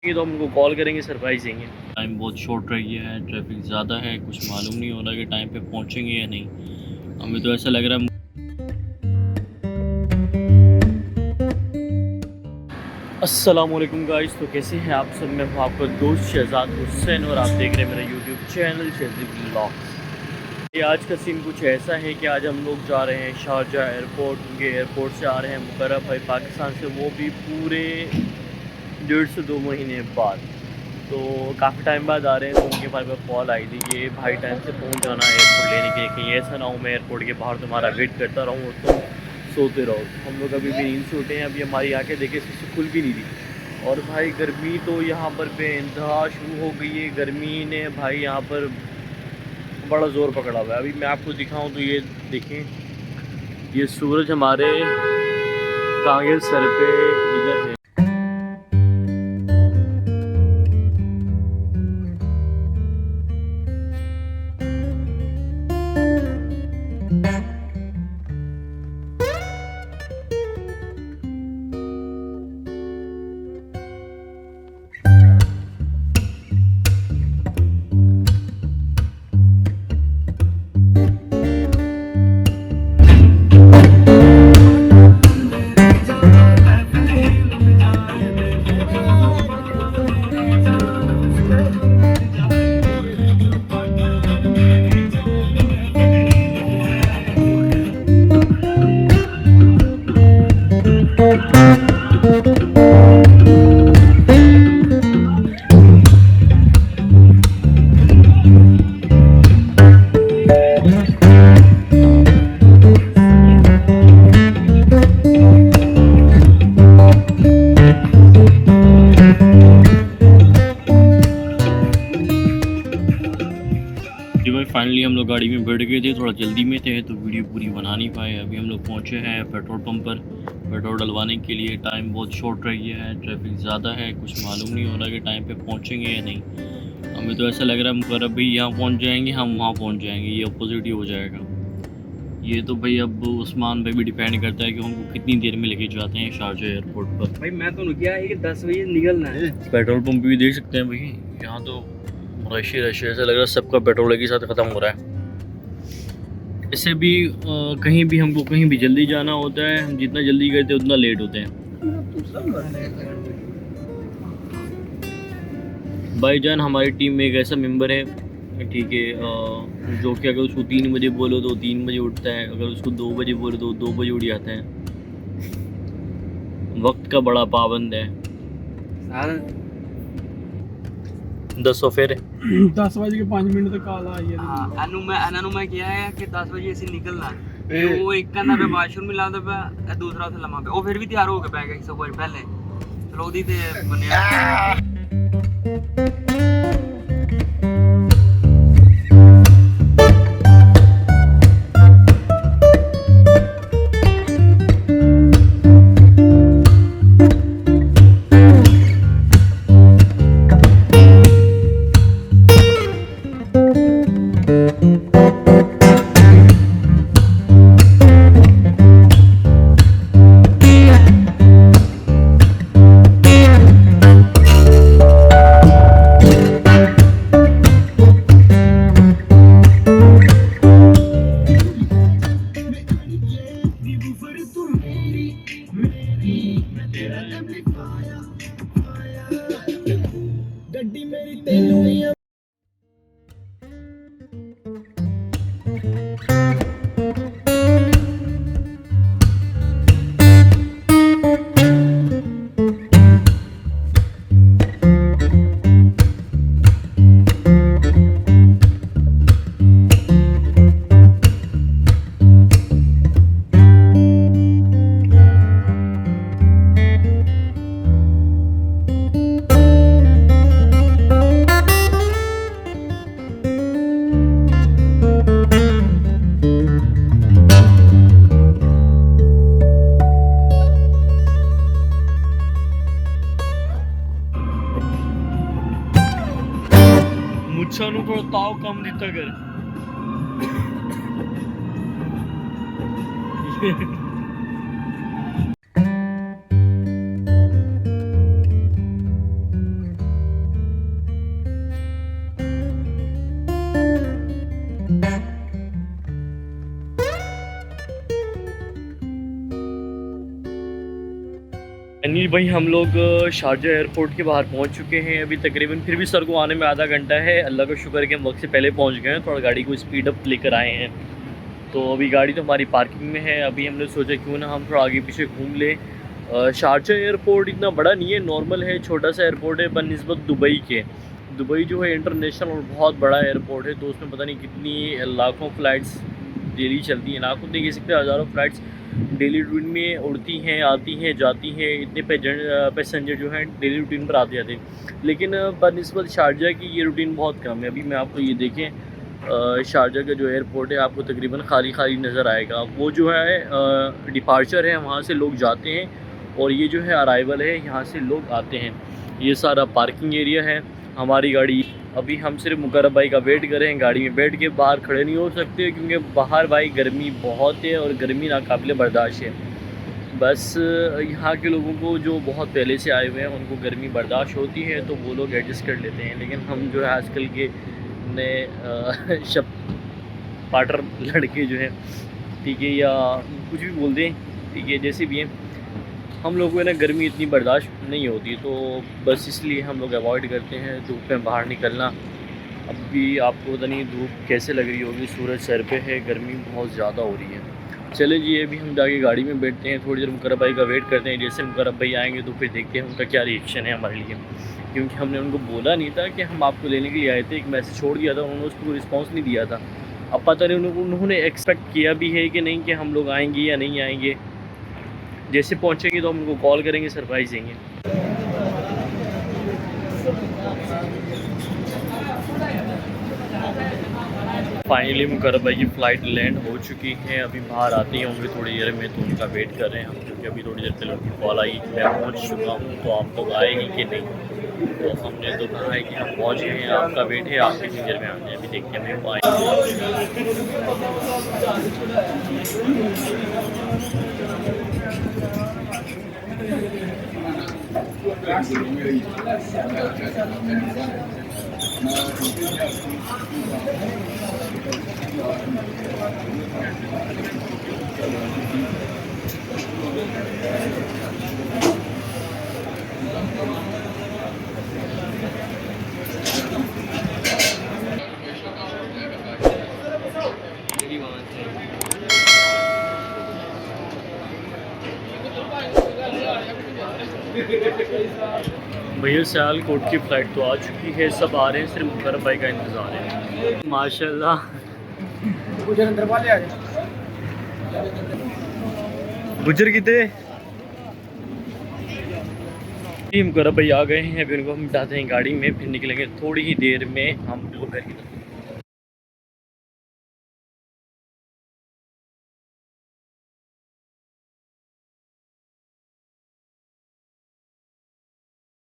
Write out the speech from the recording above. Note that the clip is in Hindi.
ये तो हमको कॉल करेंगे, सरप्राइज देंगे। टाइम बहुत शॉर्ट रह गया है, ट्रैफिक ज़्यादा है, कुछ मालूम नहीं हो रहा कि टाइम पे पहुंचेंगे या नहीं। हमें तो ऐसा लग रहा है। अस्सलाम वालेकुम गाइस, तो कैसे हैं आप सब। मैं हूं आपका दोस्त शहजाद हुसैन और आप देख रहे हैं मेरा यूट्यूब चैनल शहजाद व्लॉग्स। ये आज का सीन कुछ ऐसा है कि आज हम लोग जा रहे हैं शारजा एयरपोर्ट। उनके एयरपोर्ट से आ रहे हैं मुकर्रम भाई पाकिस्तान से, वो भी पूरे 1.5 से 2 महीने बाद। तो काफ़ी टाइम बाद आ रहे हैं, तो उनके पास में कॉल आई थी कि भाई टाइम से पहुंच जाना एयरपोर्ट लेने के, कहीं ऐसा ना हो मैं एयरपोर्ट के बाहर तुम्हारा वेट करता रहूँ और तुम सोते रहो। हम लोग अभी भी नींद से उठे हैं, अभी हमारी आंखें देखे से खुल भी नहीं थी। और भाई गर्मी तो यहाँ पर बेइंतहा शुरू हो गई है। गर्मी ने भाई यहाँ पर बड़ा ज़ोर पकड़ा हुआ है। अभी मैं आपको दिखाऊँ तो ये देखें, ये सूरज हमारे कांगे सर पे इधर है। फाइनली हम लोग गाड़ी में बैठ गए थे, थोड़ा जल्दी में थे तो वीडियो पूरी बना नहीं पाए। अभी हम लोग पहुँचे हैं पेट्रोल पंप पर पेट्रोल डलवाने के लिए। टाइम बहुत शॉर्ट रह गया है, ट्रैफिक ज़्यादा है, कुछ मालूम नहीं हो रहा कि टाइम पे पहुँचेंगे या नहीं। हमें तो ऐसा लग रहा है मुकर्रम भाई यहाँ पहुँच जाएंगे, हम वहाँ पहुँच जाएंगे, ये अपोजिट ही हो जाएगा। ये तो भाई अब उस्मान भाई भी डिपेंड करता है कि उनको कितनी देर में लेके जाते हैं शारजा एयरपोर्ट पर। भाई मैं तो क्या है कि 10 बजे निकलना है। पेट्रोल पंप भी देख सकते हैं भाई, यहाँ तो रश ऐसा लग रहा है सबका पेट्रोल एक ही साथ ख़त्म हो रहा है। इससे भी कहीं भी हमको कहीं भी जल्दी जाना होता है, हम जितना जल्दी करते हैं उतना लेट होते हैं। भाईजान हमारी टीम में एक ऐसा मेंबर है, ठीक है, जो कि अगर उसको 3 बजे बोलो तो 3 बजे उठता है, अगर उसको 2 बजे बोलो तो 2 बजे उठ जाता है। वक्त का बड़ा पाबंद है। 10 फिर 10 बजे के 5 मिनट तक कॉल आई है। हाँ अनु मैं किया है कि 10 बजे से निकलना है। वो एक कहना पे वाशरूम में लादा पे, दूसरा उसे लम्हा पे, वो फिर भी तैयार हो गए बैग सब कुछ पहले चलो दी थे बने। मुझसे थोड़ा ताव कम दिता कर। भाई हम लोग शारजा एयरपोर्ट के बाहर पहुंच चुके हैं अभी तकरीबन, फिर भी सर को आने में आधा घंटा है। अल्लाह का शुक्र है कि हम वक्त से पहले पहुंच गए हैं, थोड़ा गाड़ी को स्पीड अप लेकर आए हैं। तो अभी गाड़ी तो हमारी पार्किंग में है। अभी हमने सोचा क्यों ना हम थोड़ा आगे पीछे घूम लें। शारजा एयरपोर्ट इतना बड़ा नहीं है, नॉर्मल है, छोटा सा एयरपोर्ट है बनस्बत दुबई के। दुबई जो है इंटरनेशनल और बहुत बड़ा एयरपोर्ट है, तो उसमें पता नहीं कितनी लाखों फ़्लाइट्स डेली चलती हैं, लाखों नहीं कह सकते, हज़ारों फ़्लाइट्स डेली रूटीन में उड़ती हैं, आती हैं, जाती हैं। इतने पैसेंजर जो हैं डेली रूटीन पर आते जाते हैं। लेकिन बनस्बत शारजा की ये रूटीन बहुत कम है। अभी मैं आपको ये देखें, शारजा का जो एयरपोर्ट है आपको तकरीबन खाली खाली नज़र आएगा। वो जो है डिपार्चर है, वहाँ से लोग जाते हैं, और ये जो है अराइवल है, यहाँ से लोग आते हैं। ये सारा पार्किंग एरिया है। हमारी गाड़ी, अभी हम सिर्फ मुकर्रम भाई का वेट कर रहे हैं। गाड़ी में बैठ के बाहर खड़े नहीं हो सकते क्योंकि बाहर भाई गर्मी बहुत है और गर्मी नाकाबिले बर्दाश्त है। बस यहाँ के लोगों को जो बहुत पहले से आए हुए हैं उनको गर्मी बर्दाश्त होती है, तो वो लोग एडजस्ट कर लेते हैं। लेकिन हम जो है आजकल के नए शब पाटर लड़के जो हैं, ठीक है, या कुछ भी बोल दें, ठीक है, जैसे भी हैं, हम लोगों को ना गर्मी इतनी बर्दाश्त नहीं होती, तो बस इसलिए हम लोग अवॉइड करते हैं धूप में बाहर निकलना। अब भी आपको पता नहीं धूप कैसे लग रही होगी, सूरज सर पे है, गर्मी बहुत ज़्यादा हो रही है। चले जी, अभी हम जाके गाड़ी में बैठते हैं, थोड़ी देर मुकर्रम भाई का वेट करते हैं। जैसे मुकर्रम भाई आएंगे तो फिर देखते हैं उनका क्या रिएक्शन है हमारे लिए, क्योंकि हमने उनको बोला नहीं था कि हम आपको लेने के लिए आए थे। एक मैसेज छोड़ दिया था, उन्होंने उसको रिस्पॉन्स नहीं दिया था। अब पता नहीं उन्होंने एक्सपेक्ट किया भी है कि नहीं कि हम लोग आएँगे या नहीं आएँगे। जैसे पहुंचेंगे तो हम उनको कॉल करेंगे, सरप्राइज़ देंगे। फाइनली मुकर्रम भाई की फ़्लाइट लैंड हो चुकी है। अभी बाहर आते ही होंगे थोड़ी देर में, तो उनका वेट कर रहे हैं हम, क्योंकि अभी थोड़ी देर पहले उनकी कॉल आई कि मैं पहुंच चुका हूं, तो आप लोग आए ही कि नहीं। तो हमने तो कहा है कि हम पहुंच गए हैं, आपका वेट है, आप कितनी देर में आ जाए। अभी देखते हैं हम भैया सियालकोट की फ़्लाइट तो आ चुकी है, सब आ रहे हैं, सिर्फ मुकर्रम भाई का इंतज़ार है। माशाल्लाह गुजर अंदर वाले आ गए, गुजर कितने मुकर्रम भाई आ गए हैं। अभी उनको हम बिठाते हैं गाड़ी में, फिर निकलेंगे थोड़ी ही देर में हम बिल्कुल घर की तरफ।